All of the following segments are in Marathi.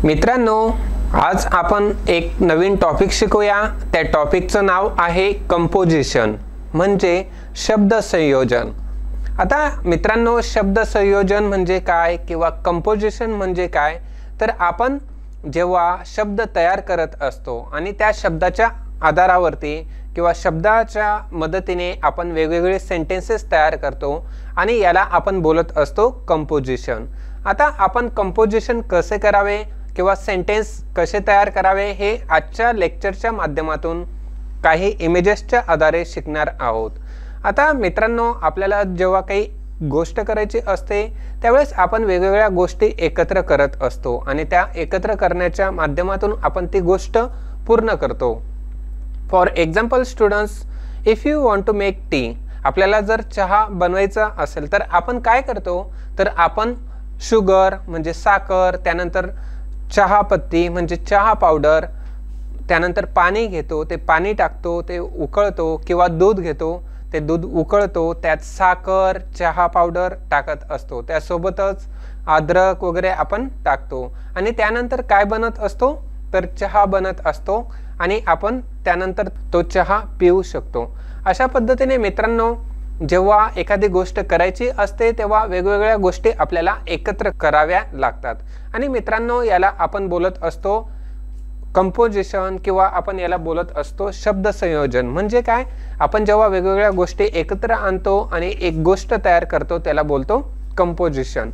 मित्रांनो, आज आपण एक नवीन टॉपिक शिकूया। त्या टॉपिकचं नाव आहे कंपोजिशन, म्हणजे शब्द संयोजन। आता मित्रांनो, शब्द संयोजन म्हणजे काय किंवा कंपोजिशन म्हणजे काय, तर आपण जेव्हा शब्द तयार करत असतो आणि त्या शब्दाच्या आधारावरती किंवा शब्दाच्या मदतीने आपण वेगवेगळे सेंटेन्सेस तयार करतो आणि याला आपण बोलत असतो कंपोजिशन। आता आपण कंपोजिशन कसे करावे किंवा सेंटेन्स कसे तयार करावे हे आजच्या लेक्चरच्या माध्यमातून काही इमेजेसच्या आधारे शिकणार आहोत। आता मित्रांनो, आपल्याला जेव्हा काही गोष्ट करायची असते त्यावेळेस आपण वेगवेगळ्या गोष्टी एकत्र करत असतो आणि त्या एकत्र करण्याच्या माध्यमातून आपण ती गोष्ट पूर्ण करतो। For example students, if you want to make tea, आपल्याला जर चहा बनवायचा असेल तर आपण काय करतो, तर आपण शुगर म्हणजे साखर, त्यानंतर चहा पत्ती म्हणजे चहा पावडर, त्यानंतर पाणी घेतो, ते पाणी टाकतो, ते उकळतो, किंवा दूध घेतो, ते दूध उकळतो, त्यात साखर चहा पावडर टाकत असतो, त्यासोबतच अद्रक वगैरे आपण टाकतो आणि त्यानंतर काय बनत असतो, तर चहा बनत असतो आणि आपण त्यानंतर तो चहा पिऊ शकतो। अशा पद्धतीने मित्रांनो, जेव्हा एखादी गोष्ट करायची असते तेव्हा वेगवेगळ्या गोष्टी आपल्याला एकत्र कराव्या लागतात आणि मित्रांनो, याला आपण बोलत असतो कंपोजिशन किंवा आपण याला बोलत असतो शब्द संयोजन। म्हणजे काय, आपण जेव्हा वेगवेगळ्या गोष्टी एकत्र आणतो आणि एक गोष्ट तयार करतो त्याला बोलतो composition.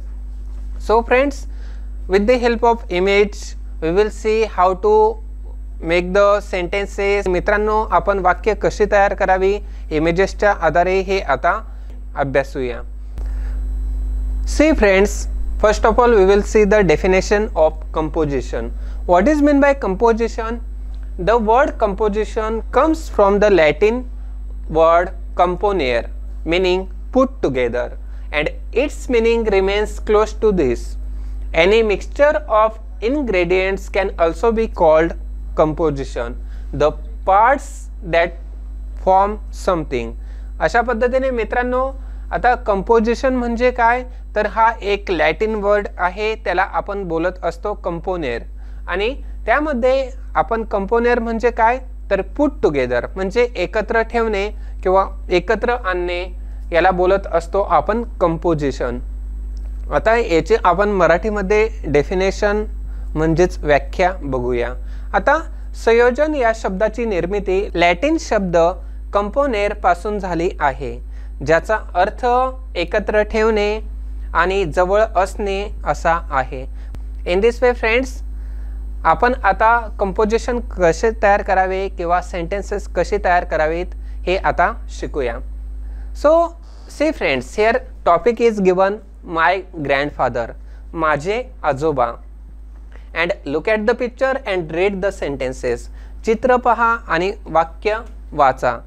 So friends, with the help of image we will see how to make the sentences. मित्रांनो, आपण वाक्य कशी तयार करावी इमेजेसच्या आधारे हे आता अभ्यासूया। See friends, first of all we will see the definition of composition. What is meant by composition? The word composition comes from the Latin word componere, meaning put together, and its meaning remains close to this. Any mixture of ingredients can also be called composition, the parts that form something. अशा पद्धतीने मित्रांनो, आता कंपोजिशन म्हणजे काय, तर हा एक लॅटिन वर्ड आहे, त्याला आपण बोलत असतो कंपोनेर आणि त्यामध्ये आपण कंपोनेर म्हणजे काय, तर पुट टुगेदर म्हणजे एकत्र ठेवणे किंवा एकत्र आणणे, याला बोलत असतो आपण कंपोजिशन। आता याचे आपण मराठीमध्ये डेफिनेशन म्हणजेच व्याख्या बघूया। आता संयोजन या शब्दाची निर्मिती लॅटिन शब्द कंपोनेर पासून झाली आहे, ज्याचा अर्थ एकत्र ठेवणे आणि जवळ असणे असा आहे। इन दिस वे फ्रेंड्स, आपण आता कंपोजिशन कसे तयार करावे किंवा सेंटेन्सेस कसे तयार करावेत हे आता शिकूया। So see friends, here topic is given my grandfather, माझे आजोबा, and look at the picture and read the sentences. चित्र पहा आणि वाक्य वाचा।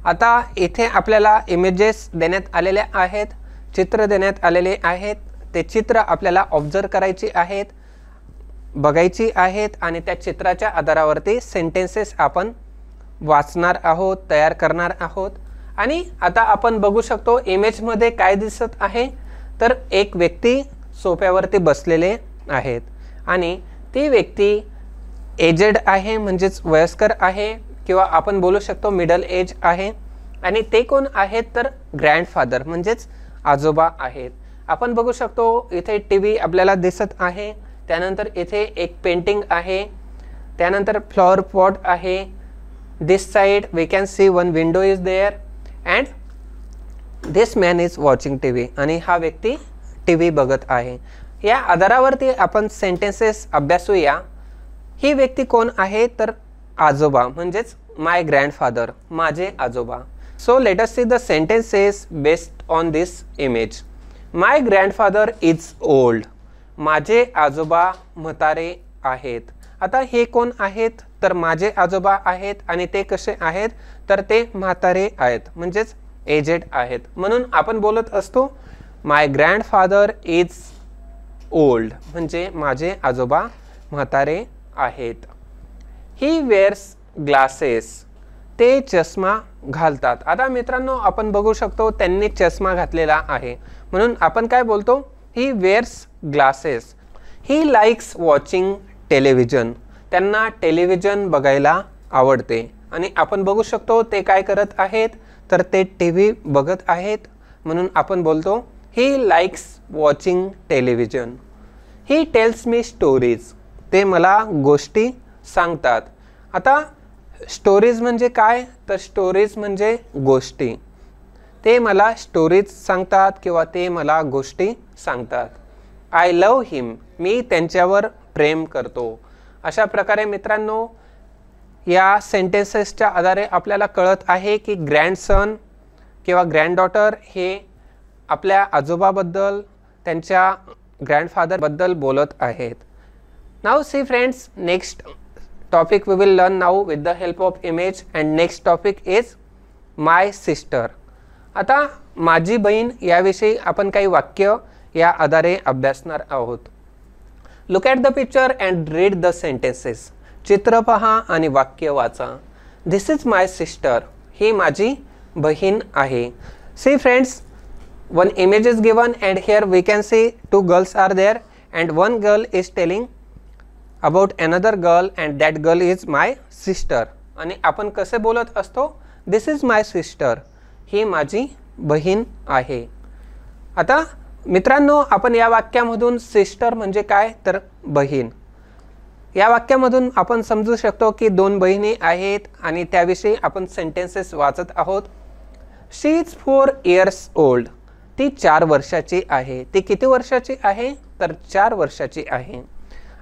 आता इथे आपल्याला इमेजेस देण्यात आलेले आहेत, चित्र देण्यात आलेले आहेत, ते चित्र आपल्याला ऑब्झर्व करायची आहेत, बघायची आहेत आणि त्या चित्राच्या आधारावरती सेंटेन्सेस आपण वाचणार आहोत, तयार करणार आहोत। आणि आता आपण बघू शकतो इमेजमध्ये काय दिसत आहे, तर एक व्यक्ती सोफ्यावरती बसलेले आहेत आणि ती व्यक्ती एजेड आहे म्हणजेच वयस्कर आहे किंवा आपण बोलू शकतो मिडल एज आहे आणि ते कोण आहेत, तर ग्रँडफादर म्हणजेच आजोबा आहेत। आपण बघू शकतो इथे टीव्ही आपल्याला दिसत आहे, त्यानंतर इथे एक पेंटिंग आहे, त्यानंतर फ्लॉवर पॉट आहे, this side we can see one window is there and this man is watching TV, आणि हा व्यक्ती टीव्ही बघत आहे। या आधारावरती आपण सेंटेन्सेस अभ्यासूया। ही व्यक्ती कोण आहे, तर आजोबा म्हणजेच माय ग्रँडफादर, माझे आजोबा। So let us see the sentences based on this image. My grandfather is old, माझे आजोबा म्हातारे आहेत। आता हे कोण आहेत, तर माझे आजोबा आहेत आणि ते कसे आहेत, तर ते म्हातारे आहेत म्हणजेच एजेड आहेत, म्हणून आपण बोलत असतो माय ग्रँडफादर इज ओल्ड म्हणजे माझे आजोबा म्हातारे आहेत। ही वेअर्स ग्लासेस, ते चष्मा घालतात. आता मित्रांनो आपण बघू शकतो त्यांनी चष्मा घातलेला आहे, म्हणून आपण काय बोलतो? He wears glasses. He likes watching television. त्यांना टेलिव्हिजन बघायला आवडते. आणि आपण बघू शकतो ते काय करत आहेत, तर ते टीव्ही बघत आहेत, म्हणून आपण बोलतो ही likes watching television. He tells me stories. ते मला गोष्टी सांगतात. आता स्टोरीज म्हणजे काय? तर स्टोरीज म्हणजे गोष्टी. ते मला स्टोरीज सांगतात किंवा ते मला गोष्टी सांगतात. आय लव्ह हिम. मी त्यांच्यावर प्रेम करतो. अशा प्रकारे मित्रांनो या सेंटेन्सेसच्या आधारे आपल्याला कळत आहे की ग्रँडसन किंवा ग्रँडडॉटर हे आपल्या आजोबाबद्दल, त्यांच्या ग्रँडफादरबद्दल बोलत आहेत. Now see friends, next topic we will learn now with the help of image, and next topic is my sister. आता माझी बहीण याविषयी आपण काही वाक्य या आधारे अभ्यासणार आहोत. Look at the picture and read the sentences. चित्र पहा आणि वाक्य वाचा. This is my sister. ही माझी बहीण आहे. See friends, one image is given and here we can see two girls are there and one girl is telling about another girl and that girl is my sister. आणि आपण कसे बोलत असतो? This is my sister. ही माझी बहीण आहे. आता मित्रांनो आपण या वाक्यामधून सिस्टर म्हणजे काय, तर बहीण. या वाक्यामधून आपण समजू शकतो की दोन बहिणी आहेत आणि त्याविषयी आपण सेंटेन्सेस वाचत आहोत. शी इज 4 years old. ती 4 वर्षाची आहे. ती किती वर्षाची आहे, तर 4 वर्षाची आहे.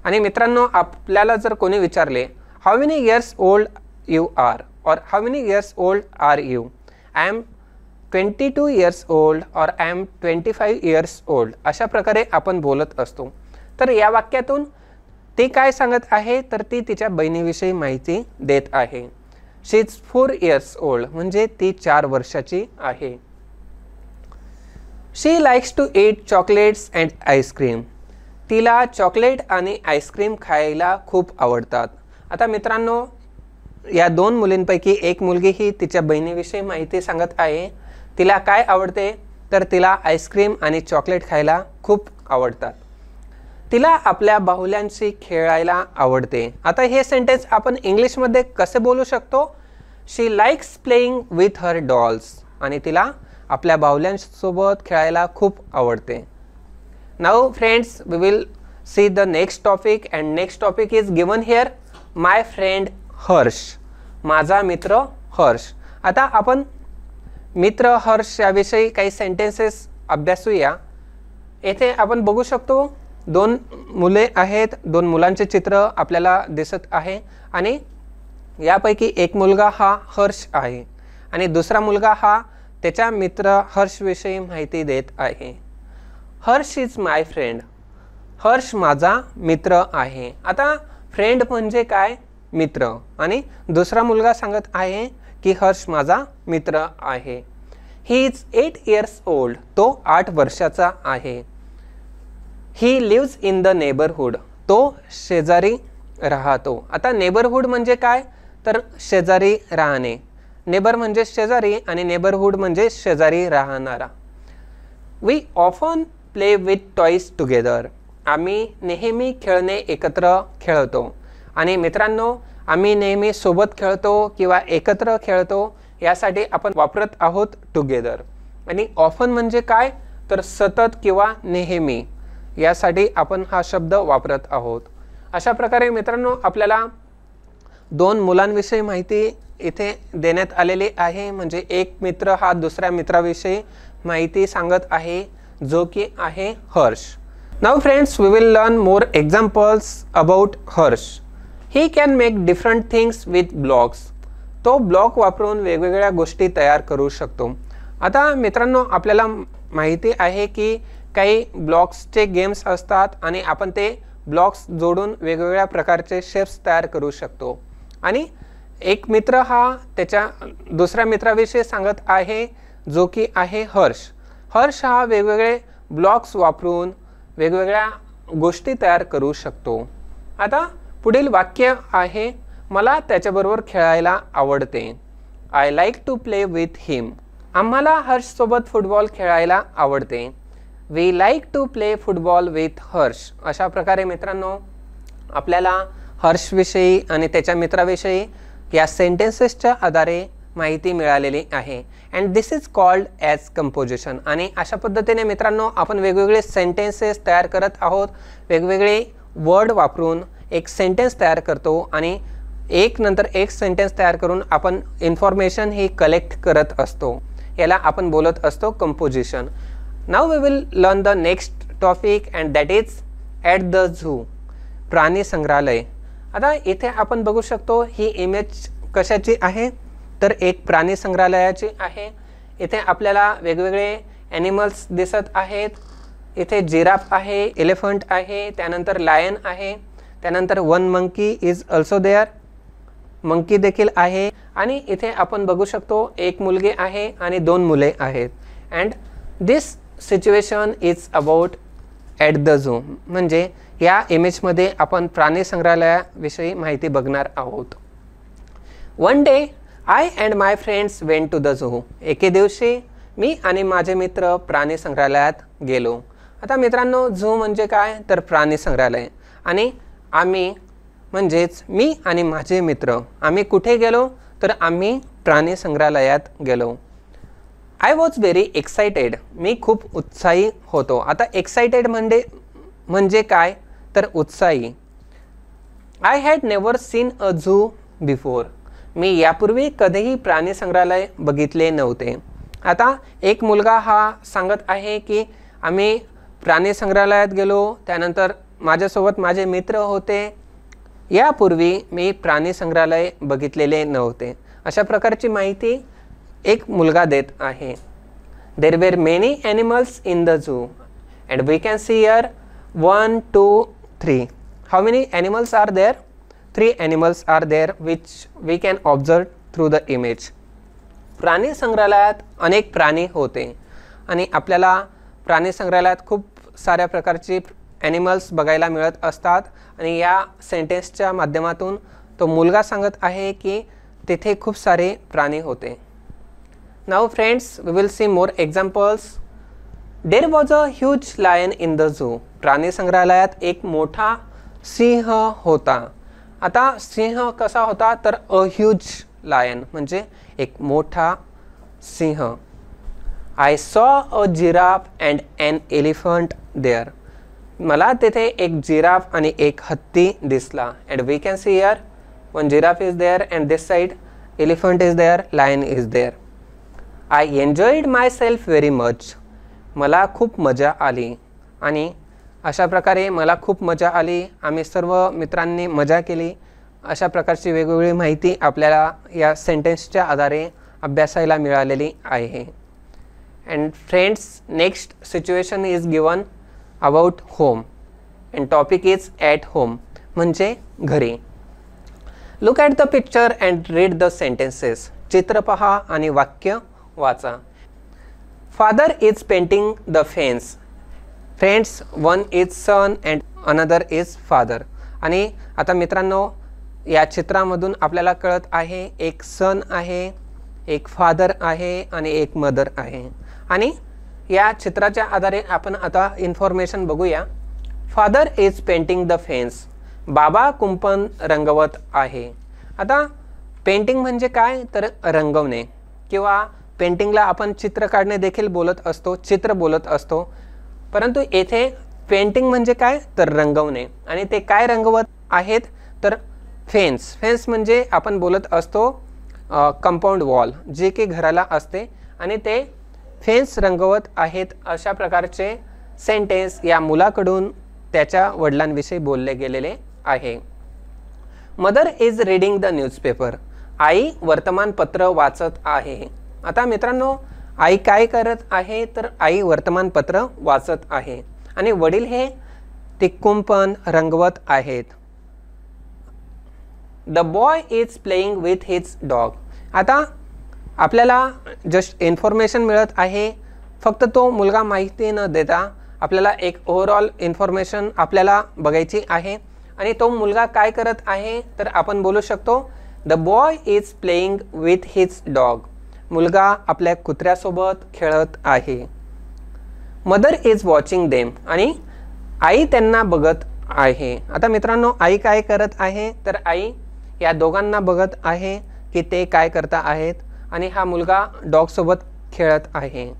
आणि मित्रांनो आपल्याला जर कोणी विचारले how many years old you are और how many years old are you, I am 22 years old और आय एम 25 years old, अशा प्रकारे आपण बोलत असतो. तर या वाक्यातून ती काय सांगत आहे, तर ती तिच्या बहिणीविषयी माहिती देत आहे. शी इज 4 years old म्हणजे ती 4 वर्षाची आहे. She likes to eat chocolates and ice cream. तिला चॉकलेट आणि आईस्क्रीम खायला खूप आवडतात. आता मित्रांनो या दोन मुलींपैकी एक मुलगी ही तिच्या बहिणीविषयी माहिती सांगत आहे. तिला काय आवडते, तर तिला आईस्क्रीम आणि चॉकलेट खायला खूप आवडतात. तिला आपल्या बाहुल्यांशी खेळायला आवडते. आता हे सेंटेन्स आपण इंग्लिशमध्ये कसे बोलू शकतो? She likes playing with her dolls. आणि तिला आपल्या बाहुल्यांसोबत खेळायला खूप आवडते. Now friends, we will see the next topic and next topic is given here, my friend Harsh. माझा मित्र हर्ष. आता आपण मित्र हर्ष याविषयी काही सेंटेन्सेस अभ्यासूया. येथे आपण बघू शकतो दोन मुले आहेत. दोन मुलांचे चित्र आपल्याला दिसत आहे आणि यापैकी एक मुलगा हा हर्ष आहे आणि दुसरा मुलगा हा त्याच्या मित्र हर्ष विषयी माहिती देत आहे. Harsh is my friend. Harsh माझा मित्र आहे. आता फ्रेंड म्हणजे काय, मित्र. आणि दुसरा मुलगा सांगत आहे की हर्ष माझा मित्र आहे. He is 8 years old. तो 8 वर्षाचा आहे. He lives in the neighbourhood. तो शेजारी राहतो. आता नेबरहूड म्हणजे काय, तर शेजारी राहणे. नेबर म्हणजे शेजारी आणि नेबरहूड म्हणजे शेजारी राहणारा. We often play with toys together. आम्ही नेहमी खेळणे एकत्र खेळतो. आणि मित्रांनो आम्ही नेहमी सोबत खेळतो किंवा एकत्र खेळतो यासाठी आपण वापरत आहोत टुगेदर. आणि ऑफन म्हणजे काय, तर सतत किंवा नेहमी यासाठी आपण हा शब्द वापरत आहोत. अशा प्रकारे मित्रांनो आपल्याला दोन मुलांविषयी माहिती इथे देण्यात आलेली आहे. म्हणजे एक मित्र हा दुसऱ्या मित्राविषयी माहिती सांगत आहे जो की आहे Harsh. Now friends, we will learn more examples about Harsh. He can make different things with blocks. तो ब्लॉक वापरून वेगवेगळ्या गोष्टी तयार करू शकतो. आता मित्रांनो आपल्याला माहिती आहे की काही ब्लॉक्सचे गेम्स असतात आणि आपण ते ब्लॉक्स जोडून वेगवेगळ्या प्रकारचे शेप्स तयार करू शकतो. आणि एक मित्र हा त्याच्या दुसऱ्या मित्राविषयी सांगत आहे जो की आहे हर्ष. हर्ष हा वेगवेगळे ब्लॉक्स वापरून वेगवेगळ्या गोष्टी तयार करू शकतो. आता पुढील वाक्य आहे, मला त्याच्याबरोबर खेळायला आवडते. I like to play with him. आम्हाला हर्षसोबत फुटबॉल खेळायला आवडते. We like to play football with Harsh. अशा प्रकारे मित्रांनो आपल्याला हर्षविषयी आणि त्याच्या मित्राविषयी या सेंटेन्सेसच्या आधारे माहिती मिळालेली आहे. And this is called as composition. आणि अशा पद्धतीने मित्रांनो आपण वेगवेगळे सेंटेन्सेस तयार करत आहोत. वेगवेगळे वर्ड वापरून एक सेंटेन्स तयार करतो आणि एक नंतर एक सेंटेन्स तयार करून आपण इन्फॉर्मेशन ही कलेक्ट करत असतो. याला आपण बोलत असतो composition. Now we will learn the next topic and that is at the zoo. प्राणी संग्रहालय. आता इथे आपण बघू शकतो ही इमेज कशाची आहे तर एक प्राणी संग्रहालयाची आहे. इथे आपल्याला वेगवेगळे ॲनिमल्स दिसत आहेत. इथे जिराफ आहे, एलिफंट आहे, त्यानंतर लायन आहे, त्यानंतर one monkey is also there. Monkey देखील आहे. आणि इथे आपण बघू शकतो एक मुलगी आहे आणि दोन मुले आहेत. And this situation is about at the zoo. म्हणजे या इमेजमध्ये आपण प्राणी संग्रहालयाविषयी माहिती बघणार आहोत. One day I and my friends went to the zoo. एके दिवशी मी आणि माझे मित्र प्राणी संग्रहालयात गेलो. आता मित्रांनो झू म्हणजे काय तर प्राणी संग्रहालय. आणि आम्ही म्हणजेच मी आणि माझे मित्र आम्ही कुठे गेलो तर आम्ही प्राणी संग्रहालयात गेलो. I was very excited. मी खूप उत्साही होतो. आता एक्सायटेड म्हणजे काय तर उत्साही. I had never seen a zoo before. मी यापूर्वी कधीही प्राणी संग्रहालय बघितले नव्हते. आता एक मुलगा हा सांगत आहे की आम्ही प्राणी संग्रहालयात गेलो, त्यानंतर माझ्यासोबत माझे मित्र होते. यापूर्वी मी प्राणी संग्रहालय बघितलेले नव्हते. अशा प्रकारची माहिती एक मुलगा देत आहे. There were many animals in the zoo and we can see here 1, 2, 3. How many animals are there? 3 animals are there which we can observe through the image. प्राणी संग्रहालयात अनेक प्राणी होते आणि आपल्याला प्राणी संग्रहालयात खूप साऱ्या प्रकारची ॲनिमल्स बघायला मिळत असतात. आणि या सेंटेन्सच्या माध्यमातून तो मुलगा सांगत आहे की तिथे खूप सारे प्राणी होते. Now friends we will see more examples. There was a huge lion in the zoo. प्राणी संग्रहालयात एक मोठा सिंह होता. आता सिंह कसा होता तर अ ह्यूज लायन म्हणजे एक मोठा सिंह. I saw a giraffe and an elephant there. मला तेथे एक जिराफ आणि एक हत्ती दिसला. And we can see here one giraffe is there and this side elephant is there, lion is there. I enjoyed myself very much. मला खूप मजा आली. आणि अशा प्रकारे मला खूप मजा आली. आम्ही सर्व मित्रांनी मजा केली. अशा प्रकारची वेगवेगळी माहिती आपल्याला या सेंटेन्सच्या आधारे अभ्यासायला मिळालेली आहे. And friends next situation is given about home and topic is at home म्हणजे घरी. Look at the picture and read the sentences. चित्र पहा आणि वाक्य वाचा. Father is painting the fence. Friends one is son and another is father. आणि आता मित्रांनो या चित्रामधून आपल्याला कळत आहे एक सन आहे, एक फादर आहे आणि एक मदर आहे. आणि या चित्राच्या आधारे आपण आता इन्फॉर्मेशन बघूया. Father is painting the fence. बाबा कुंपण रंगवत आहे. आता पेंटिंग म्हणजे काय तर रंगवणे किंवा पेंटिंगला आपण चित्र काढणे देखील बोलत असतो, चित्र बोलत असतो. परंतु येथे पेंटिंग म्हणजे काय तर रंगवणे. आणि ते काय रंगवत आहेत तर फेन्स. फेन्स म्हणजे आपण बोलत असतो कंपाऊंड वॉल जे की घराला असते आणि ते फेन्स रंगवत आहेत. अशा प्रकारचे सेंटेन्स या मुलाकडून त्याच्या वडिलांविषयी बोलले गेलेले आहे. Mother is reading the newspaper. आई वर्तमानपत्र वाचत आहे. आता मित्रांनो आई काय करत आहे तर आई वर्तमानपत्र वाचत आहे आणि वडील हे ते कुंपण रंगवत आहेत. The boy is playing with his dog. आता आपल्याला जस्ट इन्फॉर्मेशन मिळत आहे. फक्त तो मुलगा माहिती न देता आपल्याला एक ओव्हरऑल इन्फॉर्मेशन आपल्याला बघायची आहे. आणि तो मुलगा काय करत आहे तर आपण बोलू शकतो the boy is playing with his dog. मुलगा आपल्या कुत्र्यासोबत खेळत आहे. Mother is watching them. आणि आई त्यांना बघत आहे. आता मित्रांनो, आई काय करत आहे, तर आई या दोघांना बघत आहे की ते काय करता आहेत आणि हा मुलगा डॉगसोबत खेळत आहे.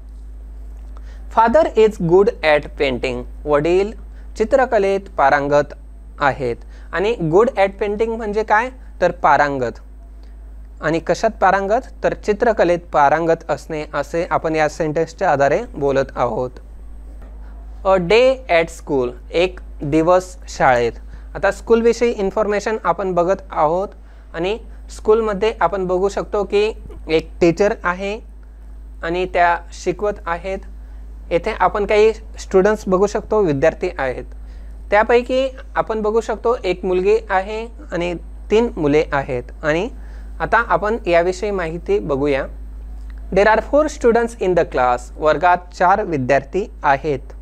Father is good at painting. वडील चित्रकलेत पारंगत आहेत. आणि गुड ॲट पेंटिंग म्हणजे काय, तर पारंगत. आणि कशात पारंगत, तर चित्रकलेत पारंगत असणे, असे आपण या सेंटेन्सच्या आधारे बोलत आहोत. A day at school. एक दिवस शाळेत. आता स्कूलविषयी इन्फॉर्मेशन आपण बघत आहोत आणि स्कूलमध्ये आपण बघू शकतो की एक टीचर आहे आणि त्या शिकवत आहेत. येथे आपण काही स्टुडंट्स बघू शकतो, विद्यार्थी आहेत. त्यापैकी आपण बघू शकतो एक मुलगी आहे आणि 3 मुले आहेत. आणि आता आपण याविषयी माहिती बघूया. There are 4 students in the class. वर्गात 4 विद्यार्थी आहेत.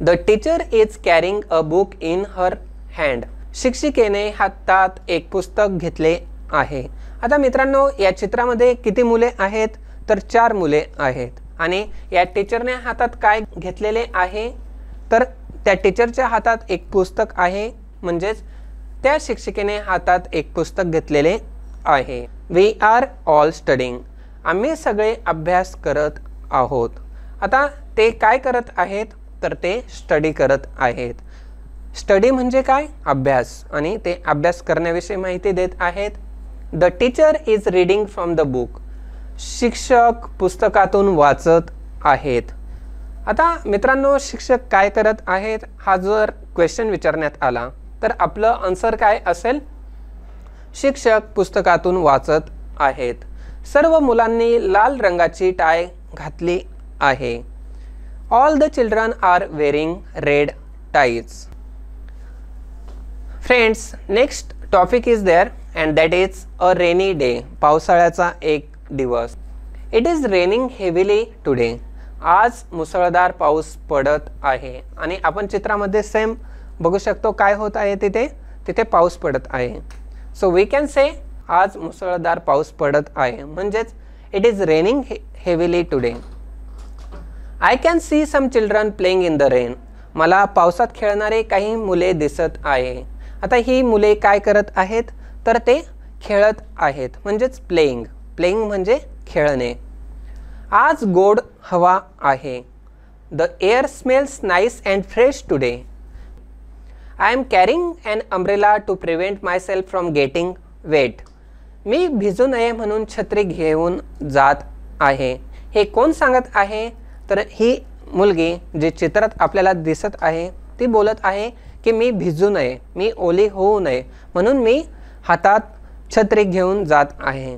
The teacher is carrying a book in her hand. शिक्षिकेने हातात एक पुस्तक घेतले आहे. आता मित्रांनो, या चित्रामध्ये किती मुले आहेत, तर 4 मुले आहेत. आणि या टीचरने हातात काय घेतलेले आहे, तर त्या टीचरच्या हातात एक पुस्तक आहे, म्हणजेच त्या शिक्षिकेने हातात एक पुस्तक घेतलेले आहे. We are all studying. आम्ही सगळे अभ्यास करत आहोत. आता ते काय करत आहेत, तर ते स्टडी करत आहेत. स्टडी म्हणजे काय, अभ्यास. आणि ते अभ्यास करण्याविषयी माहिती देत आहेत. The teacher is reading from the book. शिक्षक पुस्तकातून वाचत आहेत. आता मित्रांनो, शिक्षक काय करत आहेत हा जर क्वेश्चन विचारण्यात आला तर आपलं आन्सर काय असेल, शिक्षक पुस्तकातून वाचत आहेत. सर्व मुलांनी लाल रंगाची टाय घातली आहे. All the children are wearing red ties. Friends, next topic is there and that is a rainy day. पावसाळ्याचा एक दिवस. It is raining heavily today. आज मुसळधार पाऊस पडत आहे. आणि आपण चित्रामध्ये सेम बघू शकतो काय होत आहे, तिथे पाऊस पडत आहे. सो वी कॅन से आज मुसळधार पाऊस पडत आहे, म्हणजेच it is raining heavily today. I can see some children playing in the rain. मला पावसात खेळणारे काही मुले दिसत आहे. आता ही मुले काय करत आहेत, तर ते खेळत आहेत, म्हणजेच प्लेइंग. प्लेइंग म्हणजे खेळणे. आज गोड हवा आहे. The air smells nice and fresh today. I am carrying an umbrella to prevent myself from getting wet. मी भिजू नये म्हणून छत्री घेऊन जात आहे. हे कोण सांगत आहे, तर ही मुलगी जी चित्रात आपल्याला दिसत आहे ती बोलत आहे की मी भिजू नये, मी ओली होऊ नये म्हणून मी हातात छत्री घेऊन जात आहे.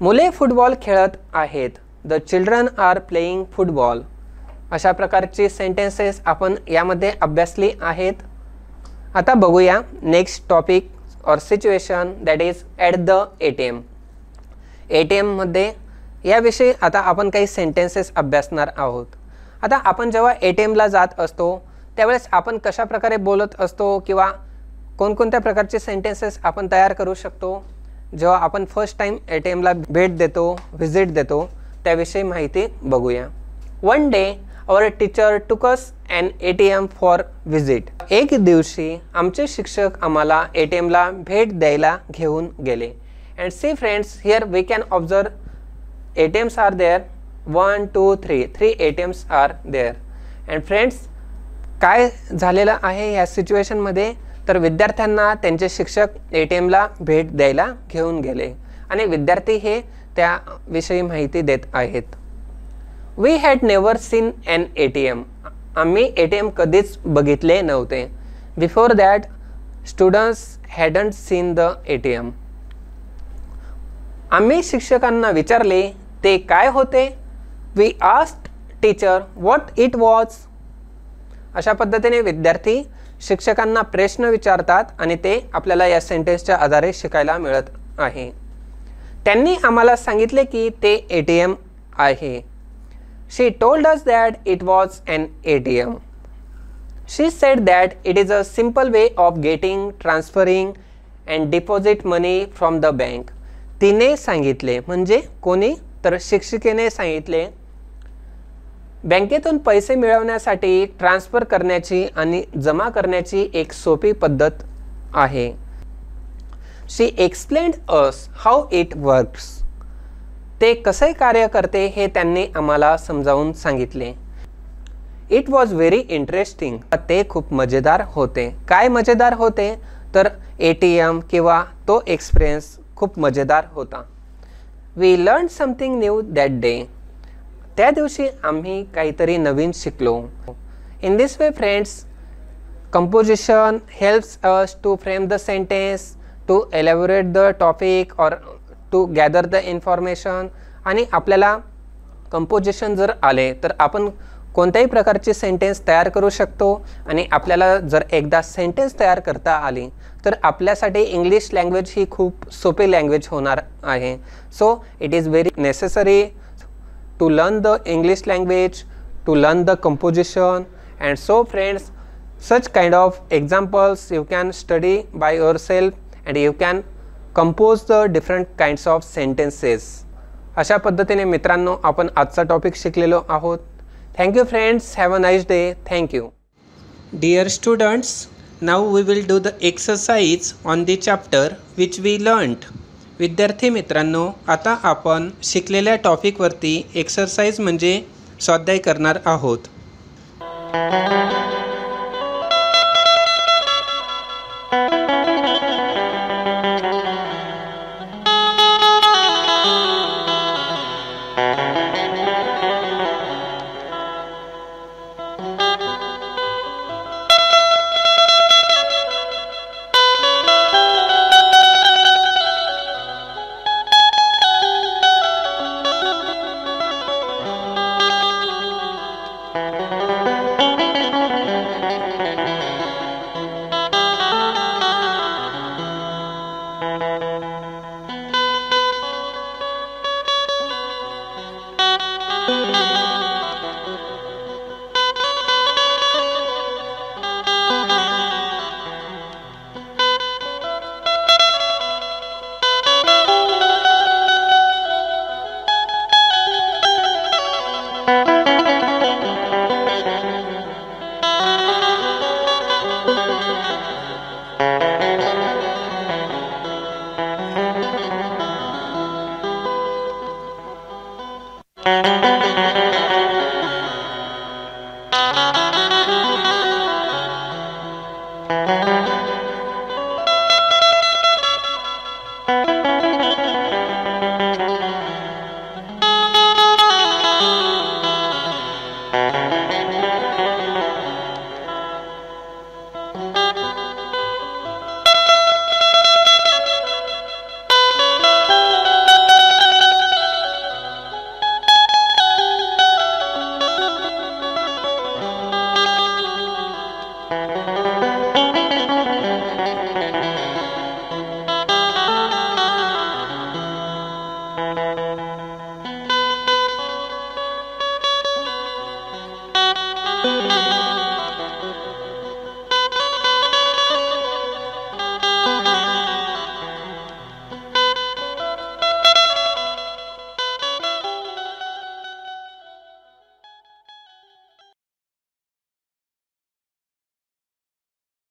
मुले फुटबॉल खेळत आहेत. The children are playing football. अशा प्रकारची सेंटेन्सेस आपण यामध्ये अभ्यासली आहेत. आता बघूया नेक्स्ट टॉपिक और situation, that is at the ATM. ATMमध्ये याविषयी आता आपण काही सेंटेन्सेस अभ्यासणार आहोत. आता आपण जेव्हा ATMला जात असतो त्यावेळेस आपण कशा प्रकारे बोलत असतो किंवा कोणकोणत्या प्रकारचे सेंटेन्सेस आपण तयार करू शकतो, जेव्हा आपण फर्स्ट टाइम ATMला भेट देतो, व्हिजिट देतो, त्याविषयी माहिती बघूया. One day our teacher took us an ATM for visit. एक दिवशी आमचे शिक्षक आम्हाला ATMला भेट द्यायला घेऊन गेले. And see friends, here we can observe ATMs are there. 1 2 3 3 ATMs are there. And friends, काय झालेलं आहे या सिच्युएशनमध्ये, तर विद्यार्थ्यांना त्यांचे शिक्षक ATMला भेट द्यायला घेऊन गेले आणि विद्यार्थी हे त्याविषयी माहिती देत आहेत. We had never seen an ATM. आम्ही ATM कधीच बघितले नव्हते. Before that students hadn't seen the ATM. आम्ही शिक्षकांना विचारले ते काय होते. We asked teacher what it was. अशा पद्धतीने विद्यार्थी शिक्षकांना प्रश्न विचारतात आणि ते आपल्याला या सेंटेन्सच्या आधारे शिकायला मिळत आहे. त्यांनी आम्हाला सांगितले की ते ATM आहे. She told us that it was an ATM. She said that it is a simple way of getting, transferring and deposit money from the bank. तिने सांगितले म्हणजे कोणी, तर शिक्षिकेने सांगितले बँकेतून पैसे मिळवण्यासाठी ट्रान्सफर करण्याची आणि जमा करण्याची एक सोपी पद्धत आहे. She explained us how it works. ते कसे कार्य करते हे त्यांनी आम्हाला समजावून सांगितले. It was very interesting. ते खूप मजेदार होते. काय मजेदार होते, तर ATM किंवा तो एक्सपिरियन्स खूप मजेदार होता. We learn something new that day. त्या दिवशी आम्ही काहीतरी नवीन शिकलो. In this way friends, composition helps us to frame the sentence, to elaborate the topic और टू गॅदर द इन्फॉर्मेशन. आणि आपल्याला कंपोजिशन जर आले तर आपण कोणत्याही प्रकारचे सेंटेन्स तयार करू शकतो. आणि आपल्याला जर एकदा सेंटेन्स तयार करता आली तर आपल्यासाठी इंग्लिश लँग्वेज ही खूप सोपी लँग्वेज होणार आहे. So it is very necessary to learn the English language, to learn the composition. And so friends, such kind of examples you can study by yourself and you can compose the different kinds of sentences. अशा पद्धतीने मित्रांनो आपण आजचा टॉपिक शिकलेलो आहोत. Thank you friends, have a nice day. Thank you. Dear students, now we will do the exercise on the chapter which we learned. विद्यार्थी मित्रांनो, आता आपण शिकलेल्या टॉपिकवरती एक्सरसाइज म्हणजे स्वाध्याय करणार आहोत.